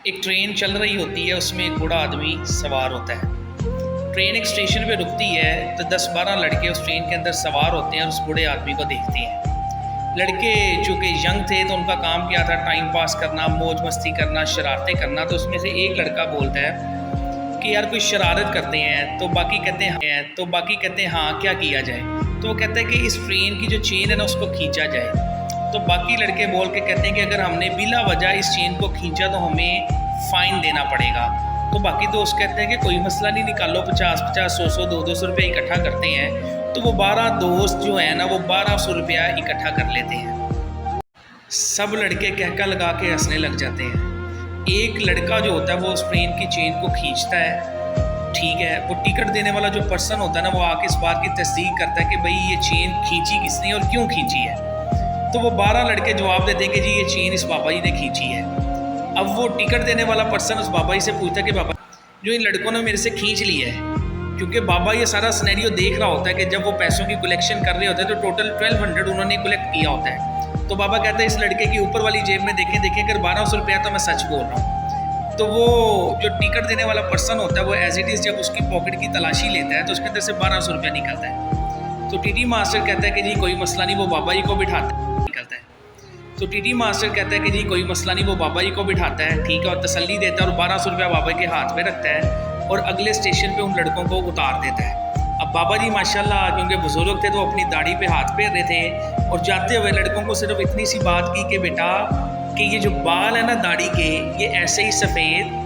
एक ट्रेन चल रही होती है, उसमें एक बूढ़ा आदमी सवार होता है। ट्रेन एक स्टेशन पे रुकती है तो 10-12 लड़के उस ट्रेन के अंदर सवार होते हैं और उस बूढ़े आदमी को देखते हैं। लड़के चूँकि यंग थे तो उनका काम क्या था, टाइम पास करना, मौज मस्ती करना, शरारतें करना। तो उसमें से एक लड़का बोलता है कि यार कोई शरारत करते हैं। तो बाकी कहते हैं हाँ, क्या किया जाए। तो वो कहता है कि इस ट्रेन की जो चेन है ना, उसको खींचा जाए। तो बाकी लड़के बोल के कहते हैं कि अगर हमने बिला वजह इस चेन को खींचा तो हमें फ़ाइन देना पड़ेगा। तो बाकी दोस्त कहते हैं कि कोई मसला नहीं, निकालो 50-50, 100-100, 200 रुपये इकट्ठा करते हैं। तो वो 12 दोस्त जो हैं ना, वो 1200 रुपया इकट्ठा कर लेते हैं। सब लड़के कहका लगा के हंसने लग जाते हैं। एक लड़का जो होता है वो उस ट्रेन की चेन को खींचता है, ठीक है। वो टिकट देने वाला जो पर्सन होता है ना, वो आके इस बात की तस्दीक करता है कि भाई ये चेन खींची किसने और क्यों खींची है। तो वो 12 लड़के जवाब देते हैं कि जी ये चेन इस बाबा जी ने खींची है। अब वो टिकट देने वाला पर्सन उस बाबा जी से पूछता है कि बाबा जो इन लड़कों ने मेरे से खींच लिया है, क्योंकि बाबा ये सारा सिनेरियो देख रहा होता है कि जब वो पैसों की कलेक्शन कर रहे होते हैं तो टोटल 1200 उन्होंने कलेक्ट किया होता है। तो बाबा कहता है इस लड़के की ऊपर वाली जेब में देखें अगर 1200 रुपया, तो मैं सच बोल रहा हूँ। तो वो जो टिकट देने वाला पर्सन होता है वो एज इट इज़ जब उसकी पॉकेट की तलाशी लेता है तो उसके अंदर से 1200 रुपया निकलता है। तो टीटी मास्टर कहता है कि जी कोई मसला नहीं, वो बाबा जी को बिठाता है, निकलता है। तो टीटी मास्टर कहता है कि जी कोई मसला नहीं, वो बाबा जी को बिठाता है, ठीक है, और तसल्ली देता है और 1200 रुपया बाबा के हाथ में रखता है और अगले स्टेशन पे उन लड़कों को उतार देता है। अब बाबा जी माशाल्लाह क्योंकि बुजुर्ग थे तो अपनी दाढ़ी पे हाथ फेर रहे थे और जाते हुए लड़कों को सिर्फ इतनी सी बात की कि बेटा कि ये जो बाल है ना दाढ़ी के, ये ऐसे ही सफ़ेद